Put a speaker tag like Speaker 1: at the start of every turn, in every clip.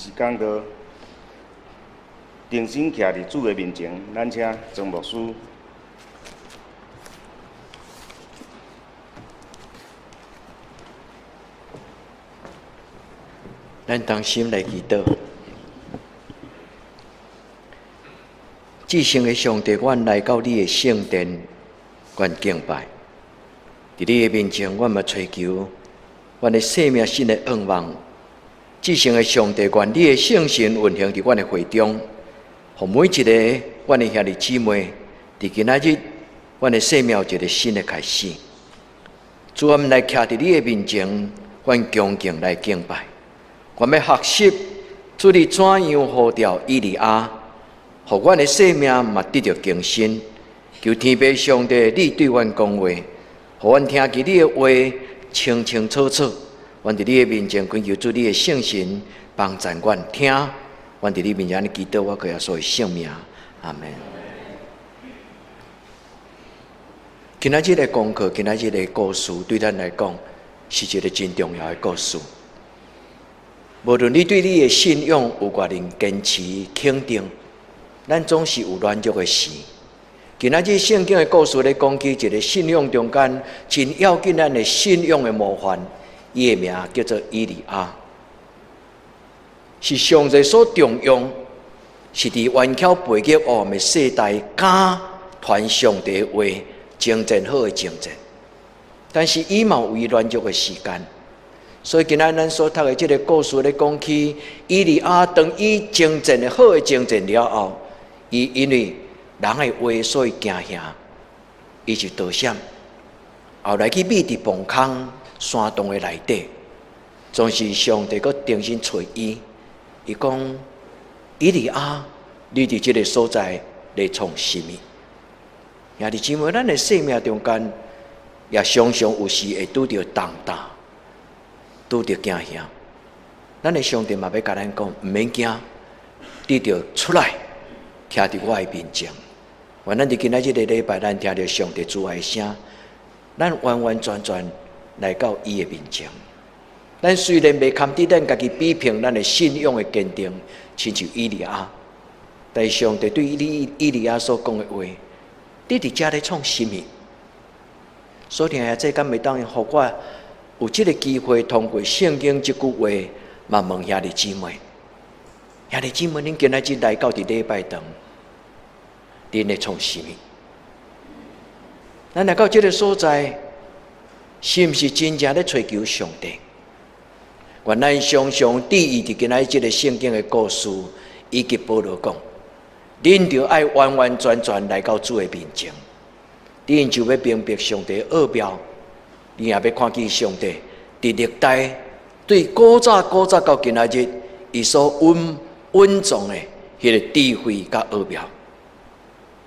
Speaker 1: 时间就定睛徛伫主的面前，咱请庄牧师。
Speaker 2: 咱同心来祈祷。至圣的上帝，阮来到你的圣殿，阮敬拜。伫你的面前，阮嘛追求阮的生命新的愿望。至圣的上帝，愿你的圣神运行伫阮的会中，互每一个阮的兄弟姊妹，伫今仔日，阮的生命有一个新的开始。主，我们来徛伫你的面前，阮恭敬来敬拜。我们要学习主你怎样呼召以利亚，互阮的生命嘛得到更新。求天父上帝，你对阮讲话，互阮听见你的话清清楚楚。阮伫你的面前恳求主你的圣神帮助阮听。阮伫你面前的祈祷，我靠耶稣的圣名，阿门。今仔日的功课，今仔日的故事，对咱来讲是一个真重要的故事。无论你对你的信仰有偌能坚持肯定，咱总是有软弱的事。今仔日圣经的故事咧讲起一个信仰中间真要紧咱的信仰的模范，伊的名叫做以利亚，是上帝所重用，是伫顽巧背逆黑暗的世代敢传上帝的话，精进好的精进。但是伊嘛有伊软弱的时间。所以今仔咱所读的这个故事咧，讲起以利亚当伊精进的好的精进了后，伊因为人的话，所以惊吓，伊就逃闪，后来去秘伫棚空山洞的内底，总是上帝阁重新找伊。伊讲：以利亚，你伫这个所在咧创什么？兄弟姊妹，咱的生命中间也常常有时会拄着重担。拄着惊吓，咱的上帝嘛要甲咱讲，毋免惊，你着出来，徛伫我的面前。咱伫今仔日的礼拜，咱听着上帝主爱的声，咱完完全全来到伊的面前。咱虽然未堪伫咱家己比拼咱的信仰的坚定，亲像以利亚，但是上帝对以利亚所讲的话，你伫遮咧创什么？所以啊，这敢袂当互我有这个机会，通过圣经这句话，嘛问兄弟姊妹，兄弟姊妹，恁今仔日来到伫礼拜堂，恁咧创什么？咱来到这个所在，是毋是真正咧追求上帝？原来常常第一伫今仔日这个圣经的故事，以及保罗讲，恁着爱完完全全来到主的面前，恁就要明白上帝的奥妙。你也要看见上帝伫历代对古早到今仔日，伊所稳重的迄个智慧甲奥妙。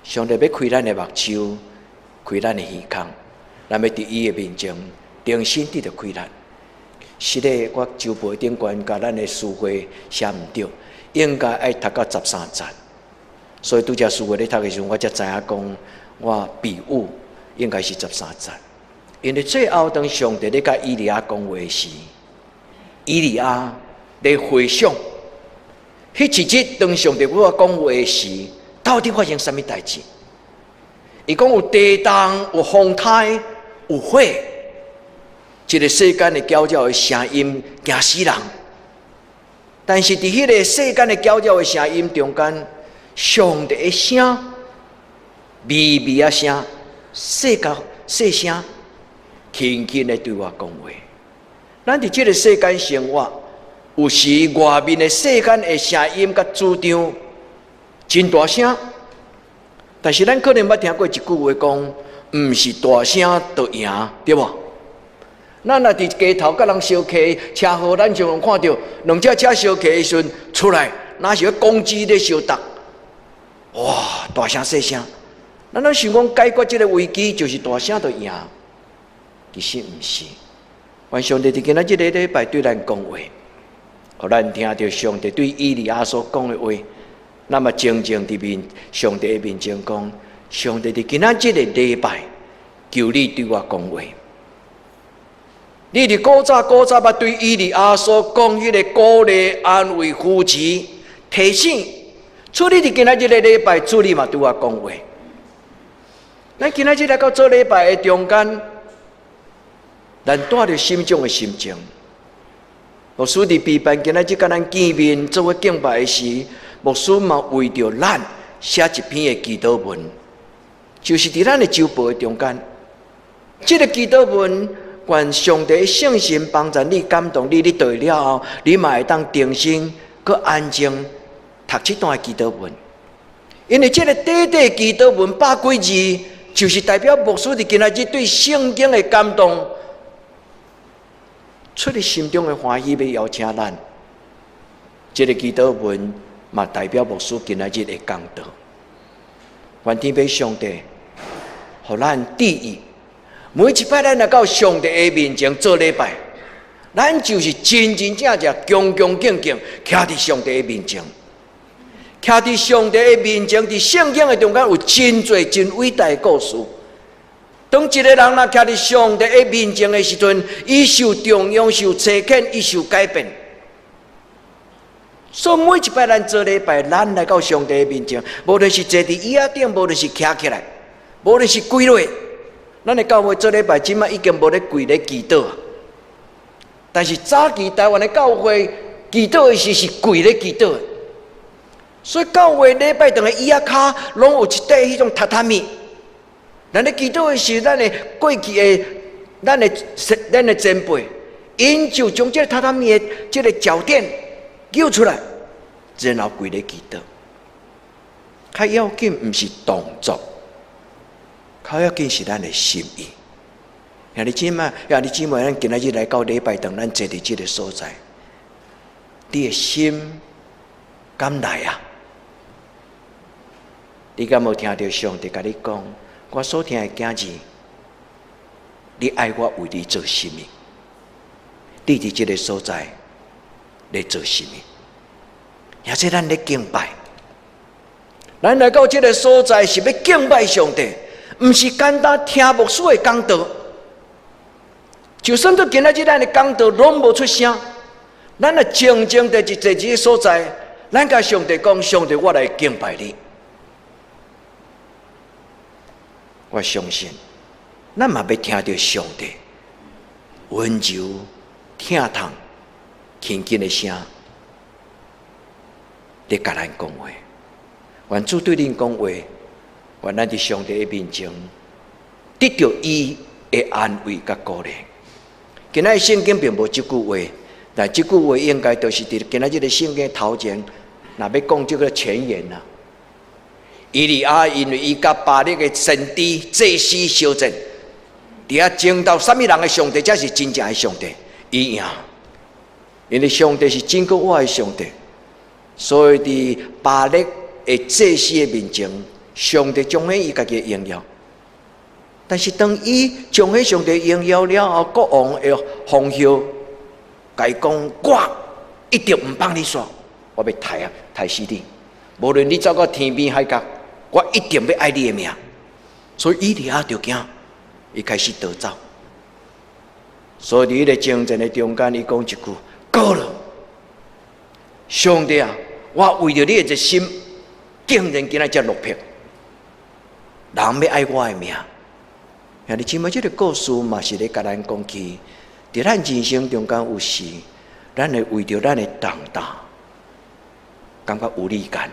Speaker 2: 上帝要开咱的目睭，开咱的耳孔，咱要伫伊的面前重新得到开咱。是咧，我周报顶悬甲咱的词汇写毋对，应该爱读到13节。所以拄则词汇咧读的时候，我才知影讲，我笔误应该是13节。因为最后当上帝咧甲以利亚讲话时，以利亚咧回想，迄一日当上帝跟我讲话时，到底发生什么代志？伊讲有地动、有风台、有火，一个世间的搅搅的声音惊死人。但是伫迄个世间的搅搅的声音中间，上帝的声、微微啊声、细声。轻轻地对我讲话，咱伫这个世间生活，有时外面的世间的声音甲主张真大声，但是咱可能捌听过一句话讲，毋是大声就赢，对无？咱若伫街头甲人相客，车祸咱常常看到两只车相客的时阵出来，若是要攻击咧相达，哇，大声细声，咱想讲解决这个危机，就是大声就赢。其实毋是，愿上帝伫今仔日个礼拜对咱讲话，互咱听到上帝对以利亚所讲的话，那么静静伫面上帝的面前讲，上帝伫今仔日个礼拜，求你对我讲话。你伫古早捌对以利亚所讲迄个鼓励、安慰、扶持、提醒，处理伫今仔日的礼拜，主你嘛对我讲话。咱今仔日来到做礼拜的中间，咱带着心中的心情。牧师伫备办今仔日甲咱见面做伙敬拜的时，牧师嘛为着咱写一篇的祈祷文，就是伫咱的周报的中间，这个祈祷文。愿上帝的圣神帮助你，感动你，你读了后，你嘛会当定心，搁安静读这段祈祷文。因为这个短短祈祷文100几字，就是代表牧师伫今仔日对圣经的感动，出于心中的欢喜，要邀请咱。这个祈祷文嘛代表牧师今仔日的讲道。愿天父上帝，互咱第一。每一摆咱来到上帝的面前做礼拜，咱就是真真正正恭恭敬敬徛伫上帝的面前，徛伫上帝的面前。伫圣经的中间有真侪真伟大的故事。当一个人若徛伫上帝的面前的时阵，伊受重用、受差遣、伊受改变。所以每一摆咱做礼拜，咱来到上帝的面前，无论是坐伫椅仔顶，无论是徛起来，无论是跪落。咱的教会做礼拜，即摆已经无咧跪咧祈祷，但是早期台湾的教会祈祷的时是跪咧祈祷，所以教会礼拜堂的椅仔骹拢有一块迄种榻榻米。咱咧祈祷的时，咱的过去的咱的前辈，因就将这个榻榻米的这个脚垫揪出来，然后跪咧祈祷。较要紧毋是动作。较要紧是咱的心意。兄弟姊妹，咱今仔日来到礼拜堂，咱坐伫这个所在，你的心敢来啊？你敢无听到上帝甲你讲？我所听的囝儿，你爱我为你做什么？你伫这个所在咧做什么？也是咱咧敬拜。咱来到这个所在是要敬拜上帝。毋是简单听牧师的讲道，就算到今仔日咱的讲道拢无出声，咱也静静地坐这个所在，咱甲上帝讲：上帝，我来敬拜你。我相信，咱嘛要听到上帝温柔、疼痛、轻轻的声，咧甲咱讲话。愿主对恁讲话。愿咱伫上帝的面前得到伊的安慰甲鼓励。今仔日圣经并无这句话，但这句话应该就是伫今仔日的圣经头前，若要讲这个前言啦。以利亚因为伊甲巴力的先知祭司相争，伫遐争斗什么人的上帝才是真正的上帝，伊赢。因为上帝是真够我的上帝，所以伫巴力的祭司的面前。上帝彰显伊家己的荣耀，但是当伊彰显上帝荣耀了后，国王会封号，甲伊讲：我一定唔帮你耍，我要杀死你。无论你走到天边海角，我一定要爱你的命。所以以利亚就惊，伊开始逃走。所以伫迄个争战的中间，伊讲一句：够了，上帝啊，我为着你的热心，竟然今仔才落魄。人要爱我的命，兄弟姊妹，这个故事嘛是咧甲咱讲起，在咱人生中间有时，咱会为着咱的重大，感觉无力感。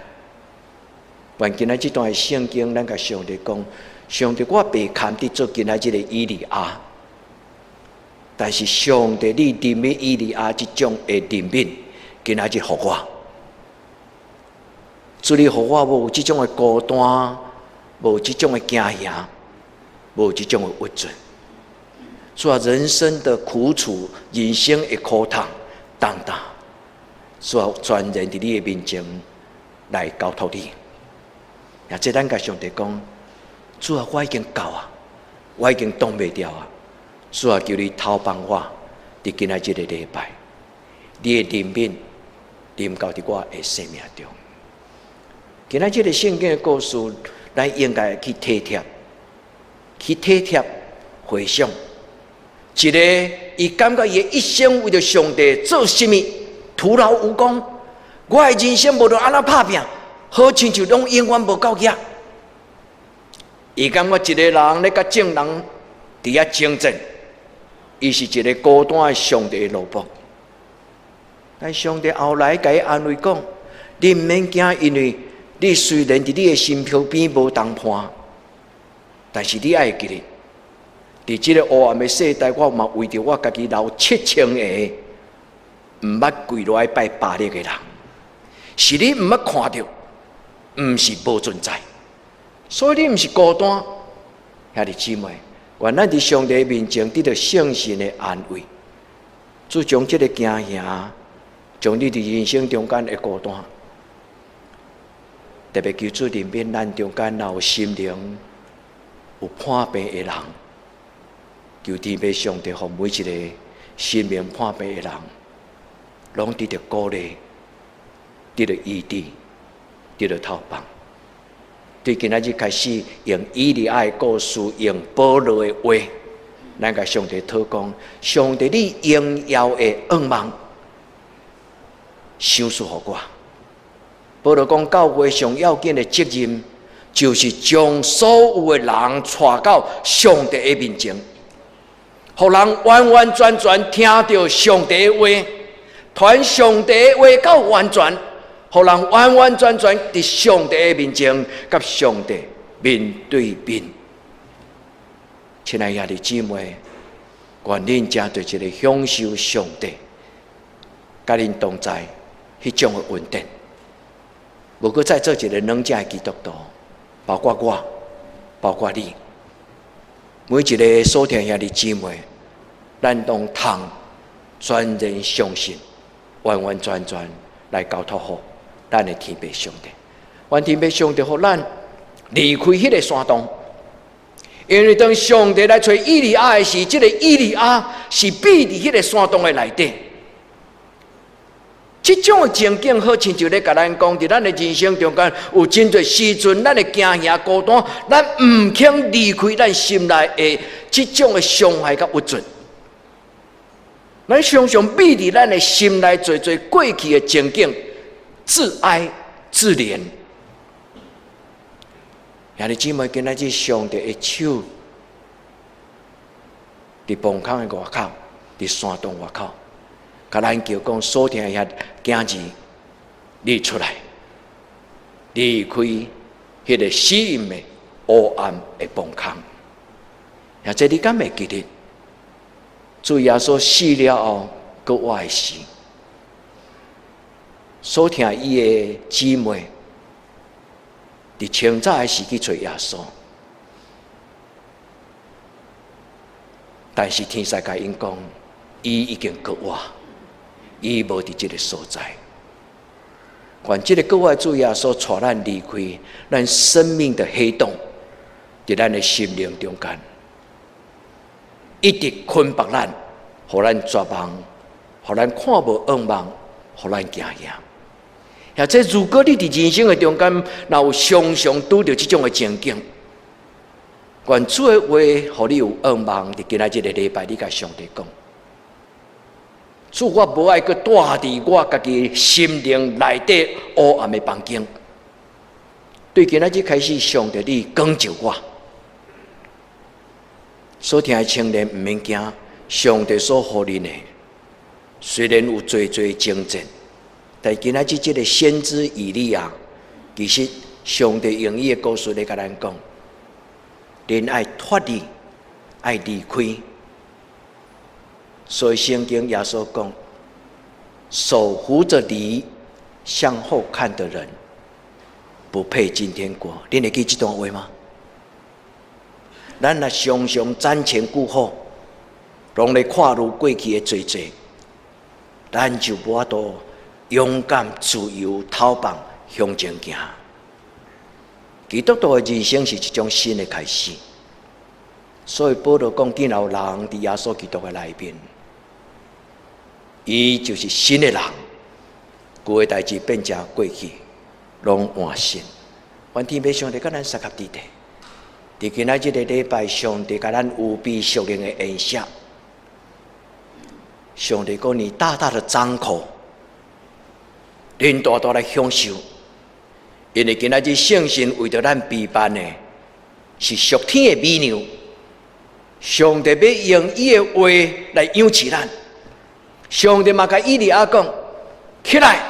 Speaker 2: 愿今仔这段圣经，咱甲上帝讲：上帝，我被看得做今仔这个以利亚，但是上帝，你任命以利亚这种的任命，今仔日互我，主你互我无这种的孤单。无这种的惊吓，无这种的屈准，所以人生的苦楚、人生的苦痛、重担，所以全然伫你的面前来交托你。也即咱甲上帝讲：主啊，我已经够啊，我已经挡袂掉啊。主啊，求你透帮我，伫今仔日个礼拜，你的怜悯临到伫我的生命中。今仔日个圣经的故事。咱应该去体贴，回想一个伊感觉伊一生为着上帝做什么徒劳无功，我的人生无着安怎打拼，好亲像拢永远无够格。伊感觉一个人咧甲众人伫遐争战，伊是一个孤单的上帝的奴仆。但上帝后来甲伊安慰讲：你毋免惊，因为你虽然伫你的心漂边无同伴，但是你爱记得，伫即个黑暗的世代，我嘛为着我家己留7000个毋捌跪落来拜巴力的人，是你毋捌看到，毋是无存在。所以你毋是孤单，兄弟姊妹，愿咱伫上帝面前得到圣神的安慰，主将即个惊吓，将你伫人生中间的孤单，特别求主怜悯咱中间若有心灵有破病的人，求天父上帝，互每一个心灵破病的人，拢得到鼓励，得到医治，得到透放。对今仔日开始用以利亚的故事，用保罗的话，咱甲上帝讨讲：上帝，你荣耀的愿望，赏赐互我。保罗讲，教会上要紧的责任，就是将所有的人带到上帝的面前，互人完完全全听到上帝的话，传上帝的话到完全，互人完完全全伫上帝的面前，甲上帝面对面。亲爱的姊妹，愿恁真对一个享受上帝，甲恁同在迄种的稳定。无过再做一个软正的基督徒，包括我，包括你，每一个所听兄弟姊妹，咱拢通全然相信，完完全全来交托好咱的天父上帝。愿天父上帝互咱离开迄个山洞，因为当上帝来找以利亚的时，这个以利亚是避伫迄个山洞的内底。这种的情景，好亲像咧甲咱讲，伫咱的人生中间有真侪时阵，咱的惊吓孤单，咱唔肯离开咱心内的这种的伤害甲屈辱。咱常常避伫咱的心内做过去的情景，自哀自怜。兄弟姊妹，今仔日上帝的手伫崩坑的外口，伫山洞外口。甲咱叫讲，所听遐囝儿，你出来，离开迄个死荫的黑暗的崩坑。也这你敢会记得？主耶稣死了后，搁活的时，所听伊的姊妹，伫清早的时去找耶稣，但是天使甲因讲，伊已经搁活。伊无伫即个所在，愿即个各位主耶稣带咱离开咱生命的黑洞，伫咱的心灵中间，一直捆绑咱，互咱绝望，互咱看无愿望，互咱惊吓。或者如果你伫人生的中间，若有常常拄着即种的情景，愿主的话，互你有愿望，伫今仔日个礼拜，你甲上帝讲。主，我无爱去住伫我家己心灵内底黑暗的房间。对今仔日开始，上帝你光照我。所听的青年毋免惊，上帝所予恁的，虽然有最征战，但今仔日这个先知以利亚，其实上帝用伊的故事来甲咱讲，恁爱脱离，爱离开。所以圣经耶稣讲，手扶着犁向后看的人，不配进天国。你会记这段话吗？咱若常常瞻前顾后，拢咧看入过去的罪罪，咱就无法度勇敢自由逃放向前行。基督徒的人生是一种新的开始。所以保罗讲，今有人伫耶稣基督的内面。伊就是新的人，旧的代志变成过去，拢换新。愿天父上帝甲咱三合伫今仔日个礼拜，上帝甲咱有比属灵的恩赦，上帝讲你大大的张口，恁大大来享受，因为今仔日圣神为着咱备办的，是属天的美娘。上帝要用伊的话来养饲咱。上帝嘛甲以利亚讲：起来，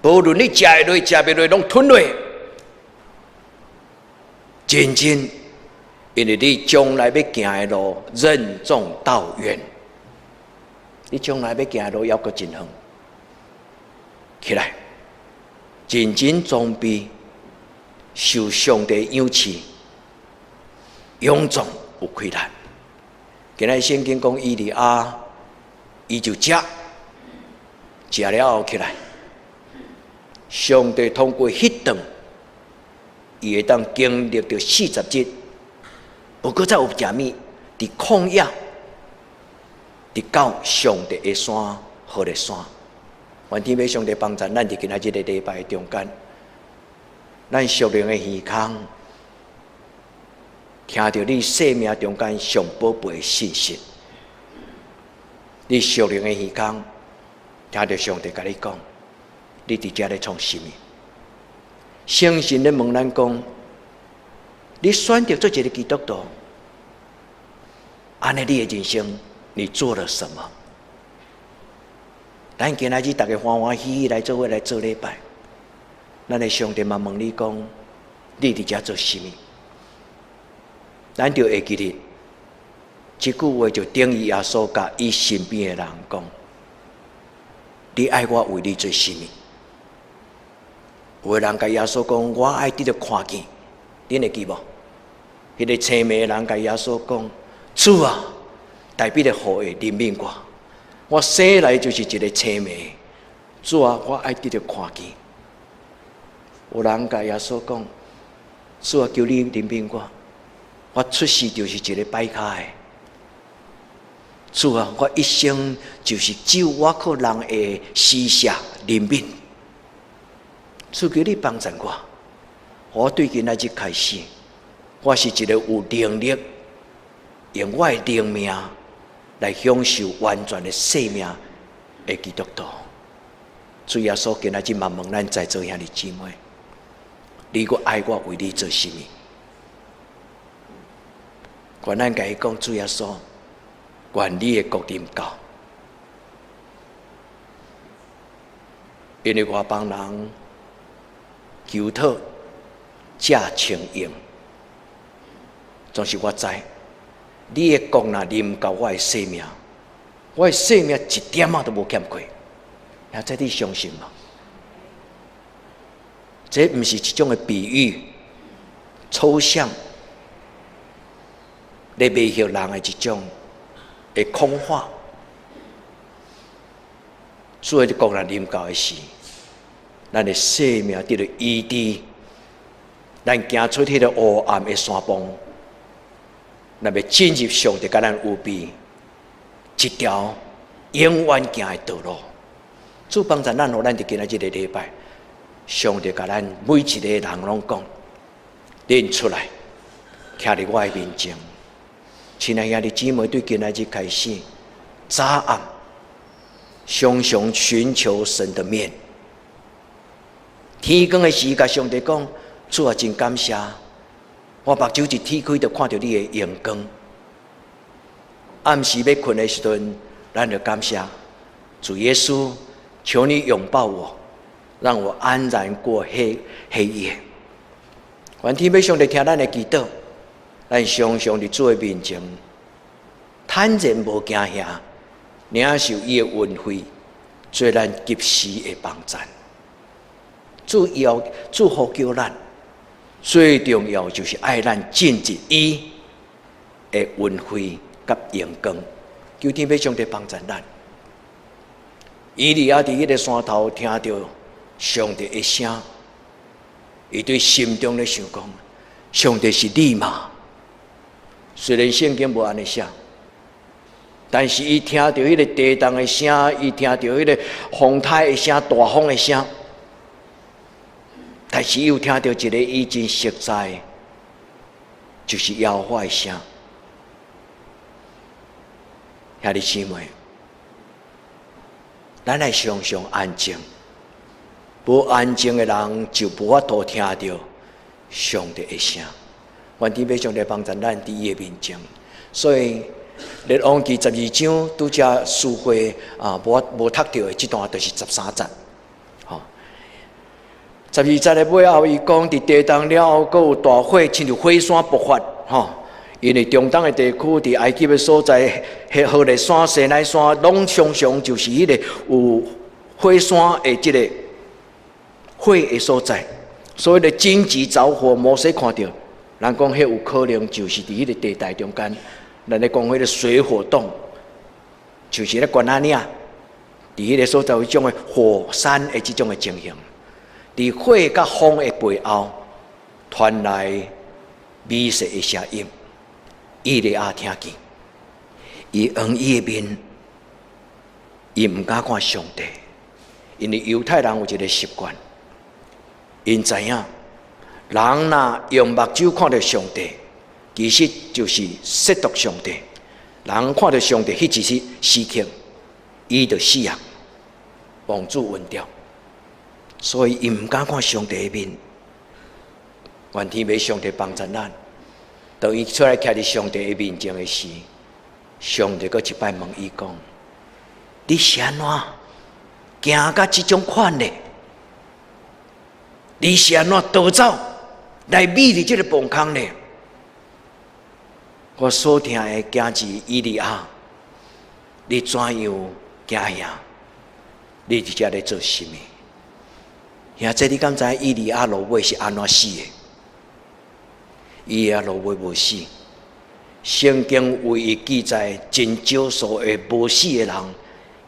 Speaker 2: 无论你食会落、食袂落，拢吞落。真正，因为你将来要行的路任重道远，你将来要行的路要阁真远。起来，真正装备，受上帝养饲，勇壮有亏难。今日圣经讲以利亚，伊就食了后起来，上帝通过迄顿，伊会当经历着40日，不过再有食物，伫旷野，伫到上帝的山，好的山。愿天父上帝帮助咱伫今仔日个礼拜中间，咱属灵的耳孔，听到你生命中间上宝贝的信息。你属灵的耳孔，听到上帝甲你讲，你伫遮咧创什么？相信咧问咱讲，你选择做一个基督徒，安尼你的人生你做了什么？咱今仔日大家欢欢喜喜来做伙来做礼拜，咱的上帝嘛问你讲，你伫遮做什么？咱就会记得，这句话就等于耶稣甲伊身边的人讲：你爱我为你做什么？有个人甲耶稣讲：我爱你着看见，恁会记无？迄个青眉的人甲耶稣讲：主啊，代表的好的怜悯我生来就是一个青眉，主啊，我爱你着看见。有人甲耶稣讲：主啊，求你怜悯我出世就是一个歹脚的。主啊，我一生就是只有我靠人的施舍怜悯。主求你帮助我对今仔日开始，我是一个有能力用我的灵命来享受完全的生命的基督徒。主耶稣今仔日嘛问咱在座兄弟姊妹，你果爱我为你做什么？愿咱甲伊讲，主耶稣，愿你的国临到，因为外邦人求讨假清用，总是我知，你的国若临到我的生命，我的生命一点仔都无欠过。那这你相信吗？这不是一种的比喻、抽象，来迷惑人的一种的空话。所以你国若临到的时，咱的生命得到医治，咱行出迄个黑暗的山崩，咱要进入上帝甲咱有备一条永远行的道路。主帮助咱，互咱伫今仔日个礼拜，上帝甲咱每一个人拢讲，恁出来，徛伫我的面前。亲爱兄弟姊妹，对今仔日开始，早暗常常寻求神的面。天光的时，甲上帝讲：主啊，真感谢，我目睭一天开，就看到你的阳光。暗时要困的时阵，咱就感谢主耶稣，求你拥抱我，让我安然过黑夜。愿天父上帝听咱的祈祷，咱常常伫主的面前，坦然无惊吓，领受伊的恩惠，做咱及时的帮助。主呼叫咱，最重要就是爱咱进入伊的恩惠甲阳光。求天父上帝帮助咱。以利亚伫迄个山头听到上帝的声，伊对心中咧想讲：上帝是你吗？虽然圣经无安尼写，但是伊听到迄个地动的声，伊听到迄个风台的声、大风的声，但是又听到一个伊真实在，就是耶和华的声。兄弟姊妹，咱来常常安静。无安静的人就无法度听到上帝的声。愿天父上帝帮助咱伫伊的面前。所以列王记12章拄则诗会无读到的这段就是13节。12节的尾后，伊讲伫地动了后，阁有大火，亲像火山爆发。因为中东的地区，伫埃及的所在，何烈山、西奈山，拢常常就是迄个有火山的这个火的所在。所以咧紧急着火，摩西看到，人讲迄有可能就是伫迄个地带中间，咱咧讲迄个水火洞，就是咧关仔岭，伫迄个所在有一种的火山的这种的情形。伫火甲风的背后，传来美色的声音。以利亚听见，伊红伊的面，伊唔敢看上帝，因为犹太人有一个习惯，因知影人若用目睭看到上帝，其实就是亵渎上帝。人看到上帝，迄就是死刑，伊就死啊，王子稳掉。所以伊唔敢看上帝的面。愿天父上帝帮助咱。当伊出来徛伫上帝的面前的时，上帝阁一摆问伊讲：“你是安怎行到这种款呢？你是安怎逃走来秘伫这个崩坑呢？”我所听的囝子以利亚，你怎样行遐？你伫遮咧做甚么？兄弟，你敢知以利亚落尾是安怎死的？伊也落尾无死，圣经为伊记载真少数的无死的人，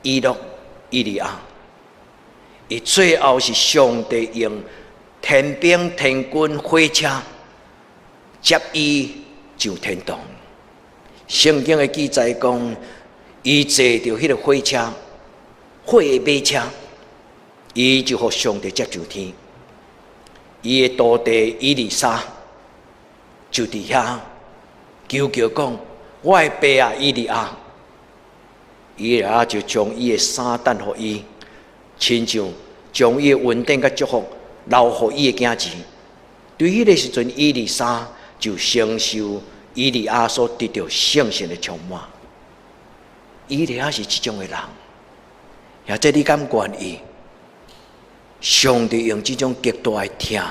Speaker 2: 以诺、以利亚，伊最后是上帝用天兵天军火车接伊上天堂。圣经的记载讲，伊坐着迄个火车，火的马车，伊就互上帝接上天。伊的徒弟以利沙。就伫遐求讲，我的爸啊，以利亚，以利亚就将伊的衫等互伊，亲像将伊的稳定甲祝福留互伊的囝子。对迄个时阵，以利沙就承受以利亚所得到圣神的充满。以利亚是这种的人，也即你敢愿意？上帝用这种极大的疼，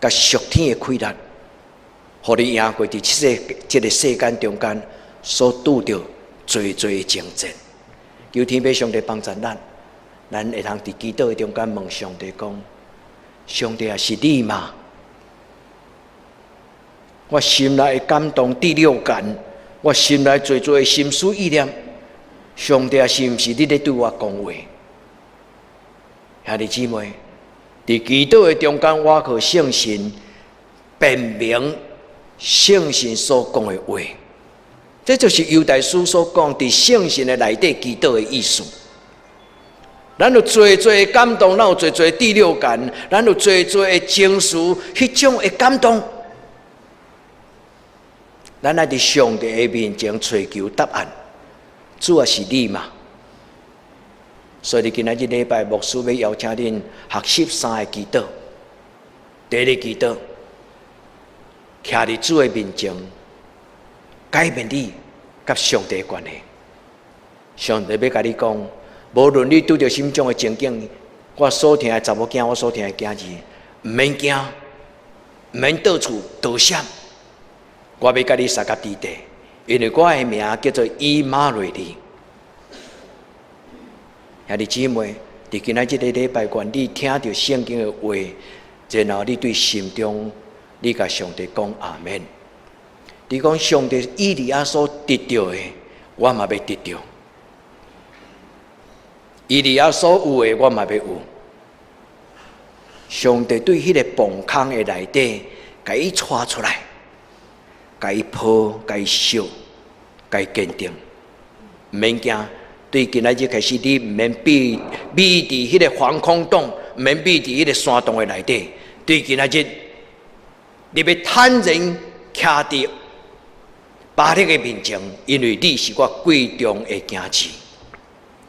Speaker 2: 甲属天的快乐。互你赢过伫这个世间中间所拄着最的征战，求天父上帝帮助咱，咱会通伫祈祷的中间问上帝讲：上帝啊，是你吗？我心内的感动第六感，我心内最的心思意念，上帝啊，是毋是你咧对我讲话？兄弟姊妹，伫祈祷的中间，我靠圣神辨明。圣神所讲的话，这就是犹大书所讲伫圣神的内底祈祷的意思。咱有最的感动，咱有最的第六感，咱有最的情绪，迄种的感动，咱来伫上帝的面前追求答案。主啊，是你嘛？所以今仔日礼拜牧师要邀请恁学习3个祈祷。第一个祈祷。徛伫主的面前，改变你甲上帝的关系。上帝要甲你讲，无论你拄着什么种的情景，我所听的查某囝，我所听的囝儿，毋免惊，毋免到处逃闪。我要甲你撒甲地地，因为我的名叫做以马内利。兄弟姊妹，伫今仔日个礼拜，愿你听到圣经的话，然后你对心中。你甲上帝讲阿们。你讲上帝以利亚所得到的，我嘛要得到；以利亚所有的，我嘛要有。上帝对迄个崩坑的内底，甲伊带出来，甲伊抱，甲伊烧，甲伊坚定，毋免惊。对今仔日开始，你毋免避伫迄个防空洞，毋免避伫迄个山洞的内底。对今仔日。你要坦然徛伫巴力的面前，因为你是我贵重的惊奇。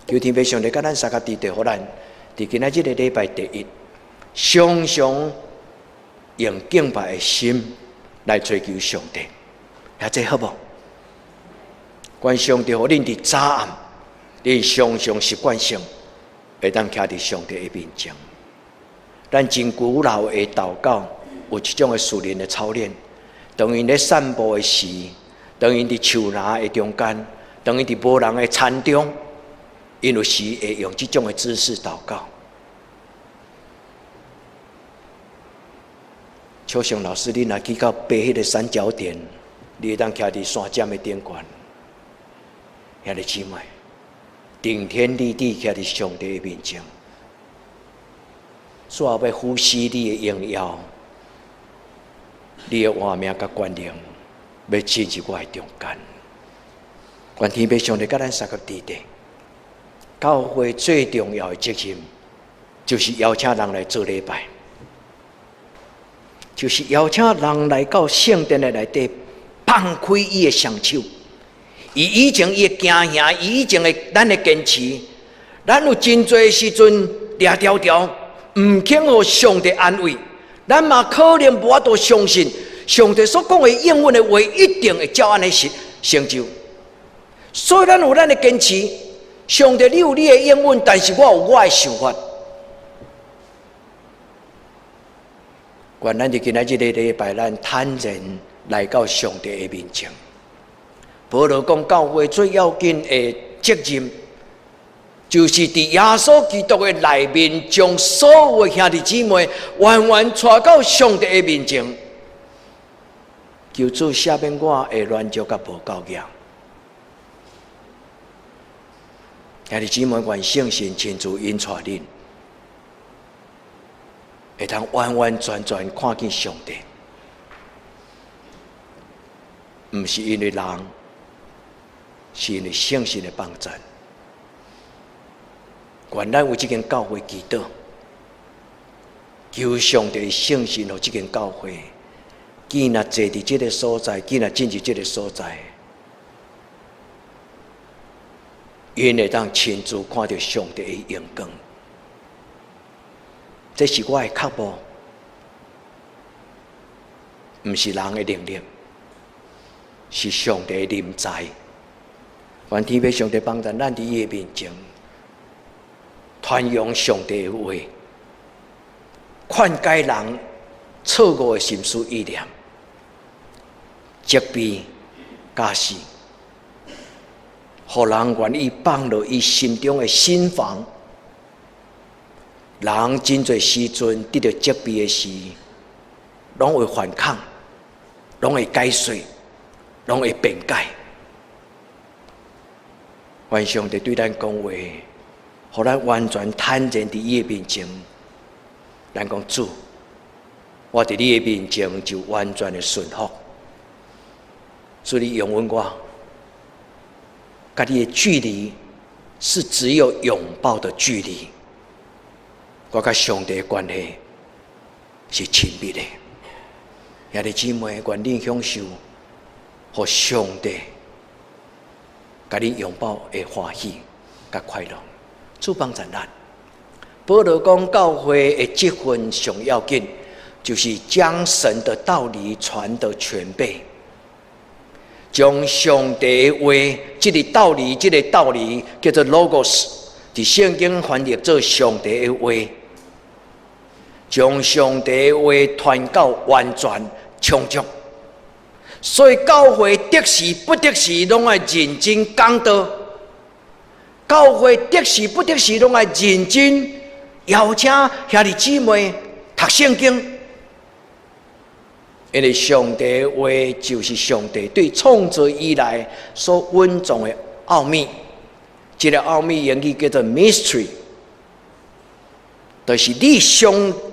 Speaker 2: 求天父上帝甲咱三个弟弟，互咱伫今仔日的礼拜第一，常常用敬拜的心来追求上帝，遐这好无？愿上帝互恁伫早暗，恁常常习惯性会当徛伫上帝的面前。咱真古老的祷告有一种的属灵的操练，当因咧散步的时，当因伫树林的中间，当因伫无人的餐中。因有时会用这种的姿势祷告。秋雄老师，你若去到北迄个三角点，你会当徛伫山尖的顶悬，遐个姊妹，顶天立地徛伫上帝的面前，煞要呼吸你的荣耀，你的活命甲权能，要进入我的中间。愿天父上帝甲咱三个弟弟。教会最重要的责任，就是邀请人来做礼拜，就是邀请人来到圣殿的内底，放开伊的双手，以前伊的行行，以前的咱的坚持，咱有真多时阵掠条条，唔肯互上帝安慰，咱嘛可能无法度相信上帝所讲的应允的话一定会照安尼成就，所以咱有咱的坚持。上帝，你有你的应允，但是我有我的想法。愿咱伫今仔日的礼拜，咱坦然来到上帝的面前。保罗讲，教会最要紧的责任，就是伫耶稣基督的内面，将所有的兄弟姊妹完完带到上帝的面前。求主赦免我的软弱甲无够硬。兄弟姊妹，愿圣神亲自引带恁，会通完完全全看见上帝，毋是因为人，是因为圣神的帮助。愿咱有这间教会祈祷，求上帝的圣神和这间教会，既若坐伫这个所在，既若进入这个所在。因会当亲自看到上帝的荣光，这是我的确保，毋是人的能力，是上帝的临在。愿天父上帝帮助咱伫伊的面前，传扬上帝的话，劝解人错误的心思意念，责备假释。互人愿意放落伊心中的心房，人真侪时阵得到责备的时，拢会反抗，拢会解说，拢会辩解。愿上帝对咱讲话，互咱完全坦然伫伊的面前。咱讲主，我伫你的面前就完全的顺服，所以你容允我。跟你的距离是只有拥抱的距离，我跟上帝的关系是亲密的。兄弟姊妹，愿你享受和上帝跟你拥抱的欢喜跟快乐。主帮助咱。保罗讲，教会的这份上要紧，就是将神的道理传得全备。将上帝的话，这个道理叫做 logos， 伫圣经翻译做上帝的话，将上帝的话传到完全充足。所以教会得时不得时，拢要认真讲道；教会得时不得时，拢要认真邀请兄弟姊妹读圣经。因为上帝的话就是上帝对创造以来所蕴藏的奥秘，这个奥秘英语叫做 mystery， 就是你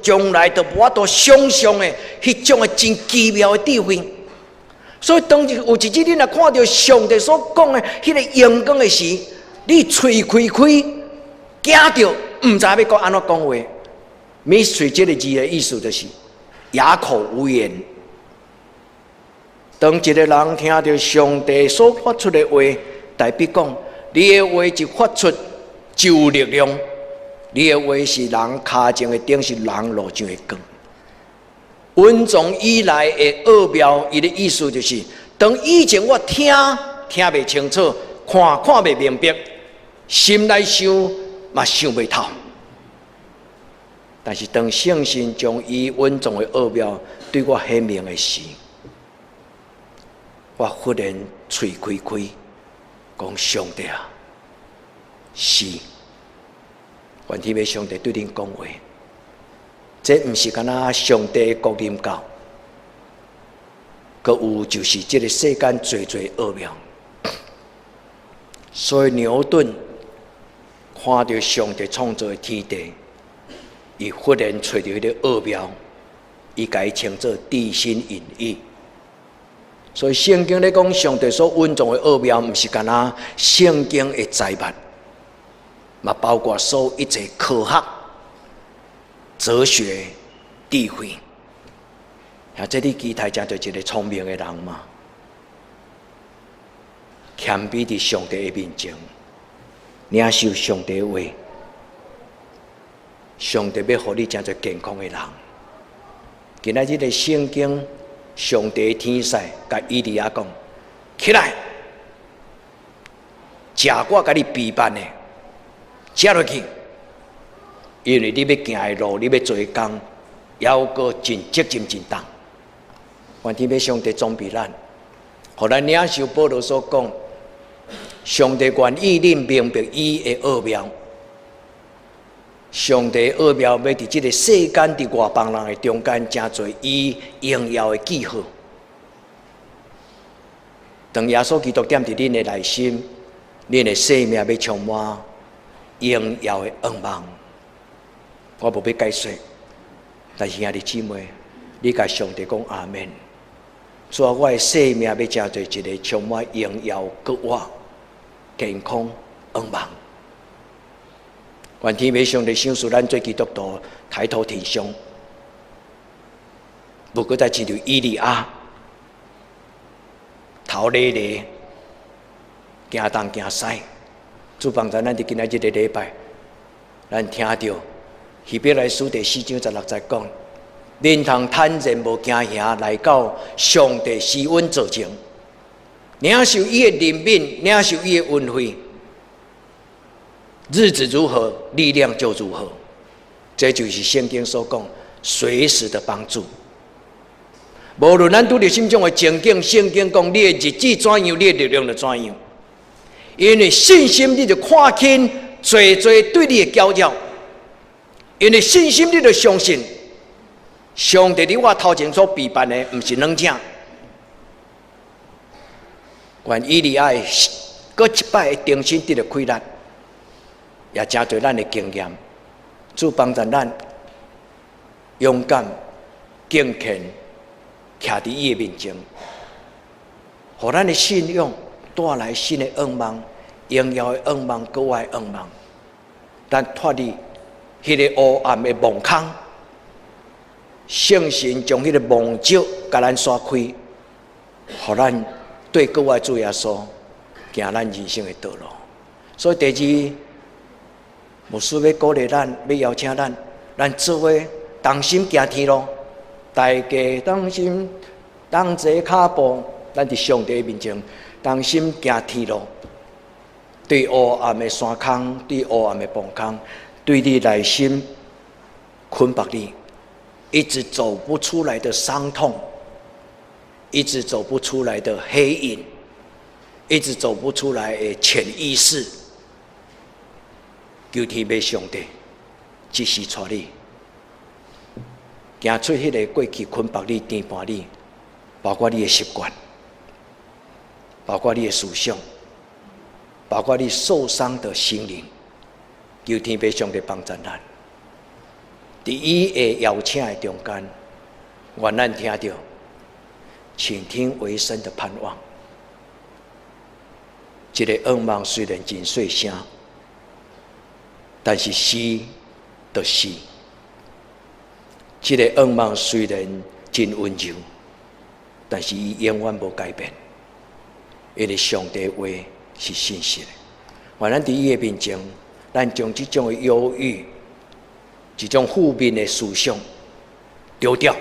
Speaker 2: 将来都无法度想象的迄种的真奇妙的智慧。所以当有一日你若看到上帝所讲的迄个阳光的时，你嘴开开，惊到唔知要讲安怎讲话。mystery 这个字的意思就是哑口无言。当一个人听到上帝所发出的话，代表讲，你的话就发出就有力量。你的话是人脚前的灯，是人路上的光。温从以来的奥妙，伊的意思就是，当以前我听袂清楚，看袂明白，心内想嘛想袂透。但是当圣神将伊温从的奥妙对我显明的时，我忽然嘴开开，讲上帝啊，是，愿天父上帝对恁讲话，这不是干那上帝国临到，阁有就是这个世间最最奥妙。所以牛顿看到上帝创造的天地，伊忽然找到迄个奥妙，伊甲伊称作地心引力。所以圣经咧讲上帝所蕴藏的奥妙，毋是干那圣经的财物，嘛包括所有一切科学、哲学、智慧。啊，这你期待真做一个聪明的人嘛？谦卑伫上帝的面前，领受上帝的话，上帝要互你真做健康的人。今仔日的圣经。上帝天使甲以利亚讲：起来，食我甲你备办的，食落去，因为你要行的路，你要做的工，还阁真责任真重。愿天父上帝装备咱，互咱领受保罗所讲，上帝愿意恁明白伊的奥妙。上帝奥妙要伫这个世间，伫外邦人的中间，真侪伊荣耀的记号。当耶稣基督踮伫恁的内心，恁的生命要充满荣耀的光芒。我无要解说，但是兄弟姊妹，你甲上帝讲阿们。所以我的生命要真侪一个充满荣耀、国活、健康、光芒。愿天父上帝赏赐咱做基督徒抬头挺胸，不过再亲像以利亚，头咧咧，行东行西。主帮助咱伫今仔日的礼拜，咱听到希伯来书第4章16节讲：恁通坦然无惊吓来到上帝施恩座前，领受伊的怜悯，领受伊的恩惠。日子如何，力量就如何。这就是圣经所讲随时的帮助。无论咱拄着心中的情境，圣经讲你的日子怎样，你的力量就怎样。因为信心，你就看清最最对你的教导；因为信心，你就相信上帝伫我头前所备办的，不是软件。愿以利亚搁一摆重新得到开力。也真侪咱的经验，主帮助咱勇敢、敬虔，徛伫伊的面前，互咱的信仰带来新的光芒、荣耀的光芒、国外的光芒。咱脱离迄个黑暗的梦空，圣神将迄个梦照甲咱刷开，互咱对国外主耶稣行咱人生的道路。所以第二。牧师要鼓励咱，要邀请咱做伙同心行天路，大家同心同齐脚步，咱伫上帝面前同心行天路。对黑暗的山坑，对黑暗的崩坑，对你内心捆绑你，一直走不出来的伤痛，一直走不出来的黑影，一直走不出来的潜意识。求天父上帝及时带你行出迄个过去捆绑你、颠簸你，包括你的习惯，包括你的思想，包括你受伤的心灵。求天父上帝帮助咱，伫伊的邀请的中间，愿咱听到倾听为声的盼望。这个噩梦虽然真细声。但是死就死，这个噩梦虽然真温柔，但是伊永远无改变，因为上帝的话是信实的。愿咱伫伊的面前，咱将这种的忧郁、这种负面的思想丢掉。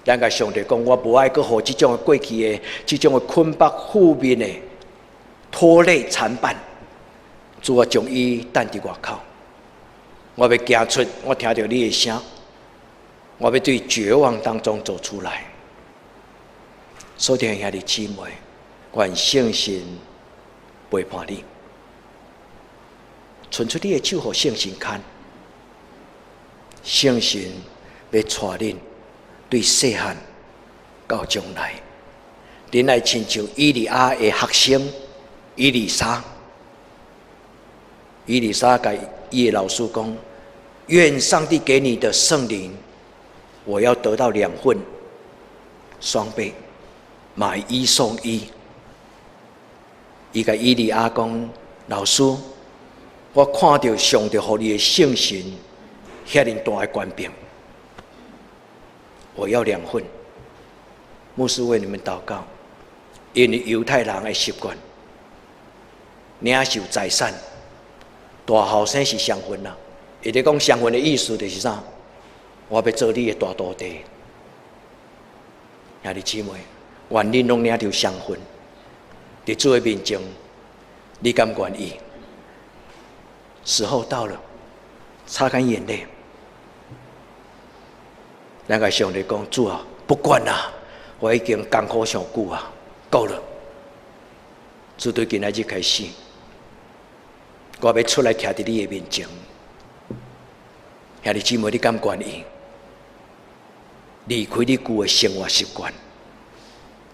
Speaker 2: 咱甲上帝讲，我无爱搁互这种的过去的、这种的捆绑、负面的拖累缠绊，主啊，将伊等伫外口。我要行出，我听到你的声，我要对绝望当中走出来。所听兄弟姊妹，愿圣神陪伴你，伸出你的手，互圣神牵。圣神要带恁对细汉到将来，恁来亲像以利亚的学生以利沙。以利沙甲伊的老师讲：愿上帝给你的圣灵，我要得到2份，双倍，买1送1。伊甲以利亚讲：老师，我看到上帝给你的圣神遐尼大的权柄，我要2份。牧师为你们祷告，因为犹太人的习惯，领受财产，大后生是双份啦。伊咧讲双份的意思就是啥？我要做你的大徒弟。兄弟姊妹，愿恁拢领着双份，伫主的面前，你敢愿意？时候到了，擦干眼泪。咱甲上帝讲：主啊，不管啦，我已经艰苦上久啊，够了。自对今仔日开始，我要出来徛伫你的面前。兄弟姊妹，你敢愿意离开你旧的生活习惯，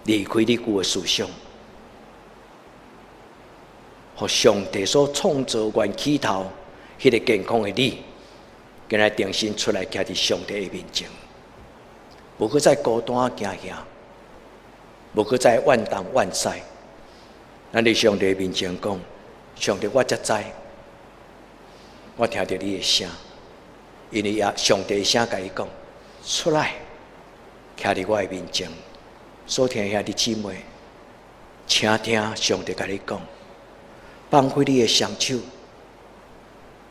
Speaker 2: 离开你旧的思想，互上帝所创造原起头迄个健康的你，今日定心出来徛伫上帝的面前，无去再孤单行行，无去再怨东怨西。咱伫上帝的面前讲：上帝，我才知，我听到你的声。因为上帝的声甲伊讲：出来，徛伫我的面前。所听兄弟姊妹，请听上帝甲你讲：放开你的双手，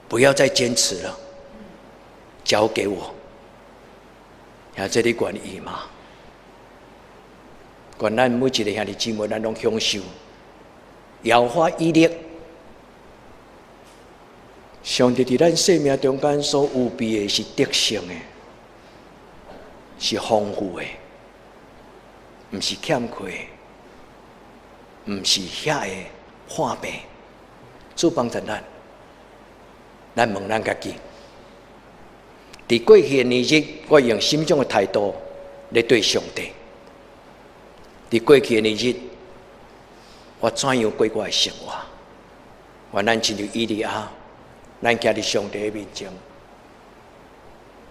Speaker 2: 不要再坚持了，交给我。兄弟，你愿意吗？愿咱每一个兄弟姊妹，咱拢享受摇花一力。上帝伫咱生命中间所有备的是得胜的，是丰富的，不是欠缺的，不是遐的破病。主帮助咱，咱问咱家己：伫过去的年日，我用什么种的态度来对上帝？伫过去的年日，我怎样过我的生活？愿咱亲像以利亚。咱徛伫上帝的面前，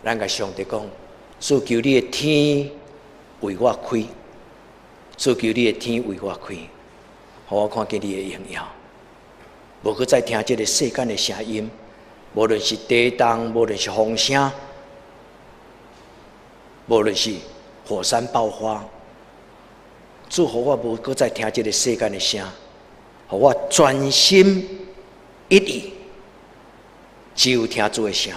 Speaker 2: 咱甲上帝讲：主求你的天为我开，主求你的天为我开，互我看见你的荣耀。无去再听这个世间的声音，无论是地动，无论是风声，无论是火山爆发，主互我无去再听这个世间的声，互我专心一意。只有听主的声，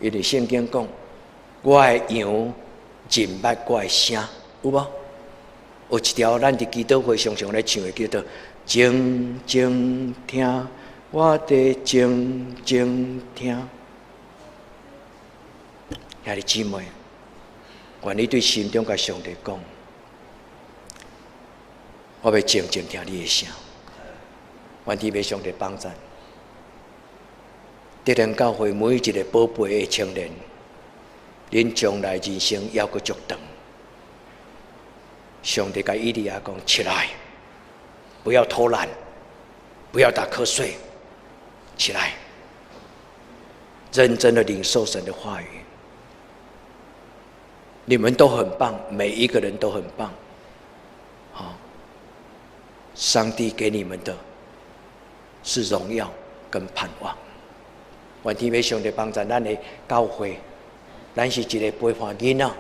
Speaker 2: 因为圣经讲：我的羊认捌我的声，有无？有一条咱伫基督会常常来唱的，叫做“静静听，我得静静听”。兄弟姊妹，愿你对心中甲上帝讲：我要静静听你的声。愿你被上帝帮助。德仁教会每一个宝贝的青年，恁将来人生要阁足长。上帝甲以利亚讲：起来，不要偷懒，不要打瞌睡，起来，认真的领受神的话语。你们都很棒，每一个人都很棒。好，上帝给你们的是荣耀跟盼望。愿天父上帝帮助咱的教会，咱是一个陪伴囡仔、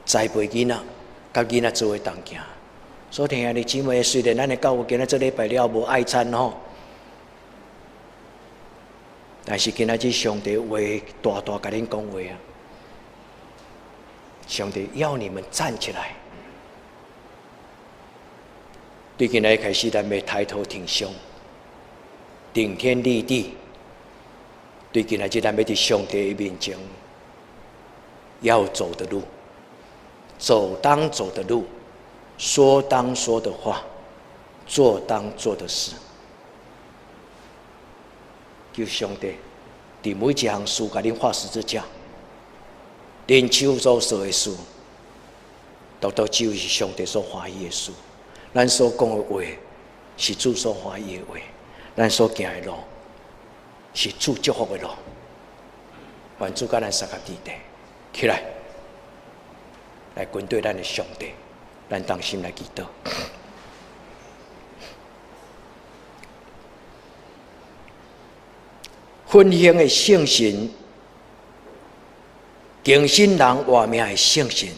Speaker 2: 栽培囡仔、甲囡仔做伙同行。所以兄弟姊妹，虽然咱的教会今仔这礼拜了无爱餐吼，但是今仔日上帝话大大甲恁讲话啊！上帝要你们站起来。对今仔开始，咱要抬头挺胸，顶天立地。对今仔日，咱要伫上帝的面前，要走的路，走当走的路。说当说的话，做当做的事，求上帝伫每一项事甲恁画十字架，恁手所做的事，都只有是上帝所欢喜的事。咱所讲的话，是主所欢喜的话；咱所行的路，是主祝福的路。愿主甲咱三甲地地起来，来跟对咱的上帝。咱同心来祈祷。分享的圣神，更新人活命的圣神，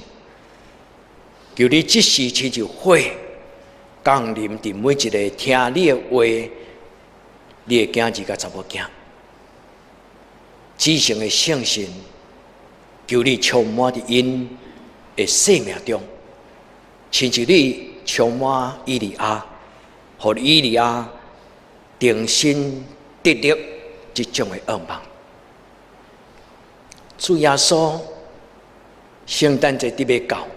Speaker 2: 求你即时亲像火降临伫每一个听你的话，你的囝儿甲查某囝，至圣的圣神，求你充满伫因的生命中。亲像你充满以利亚，互以利亚定心得力这种的愿望。主耶稣，圣诞节伫要到，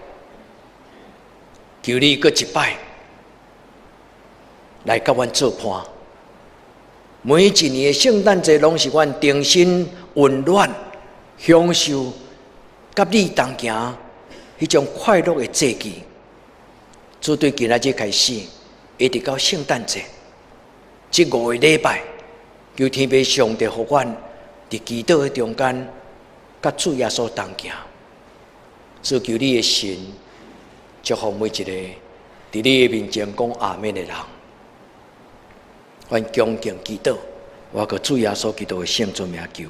Speaker 2: 求你搁一摆来甲阮做伴。每一年的圣诞节，拢是阮定心温暖、享受甲你同行迄种快乐的节期。主对今仔日开始，一直到圣诞节，这5个礼拜，求天父上帝互阮伫祈祷的中间，甲主耶稣同行。主求你的神祝福每一个伫你的面前讲阿们的人。阮恭敬祈祷，我个主耶稣基督的圣尊名求。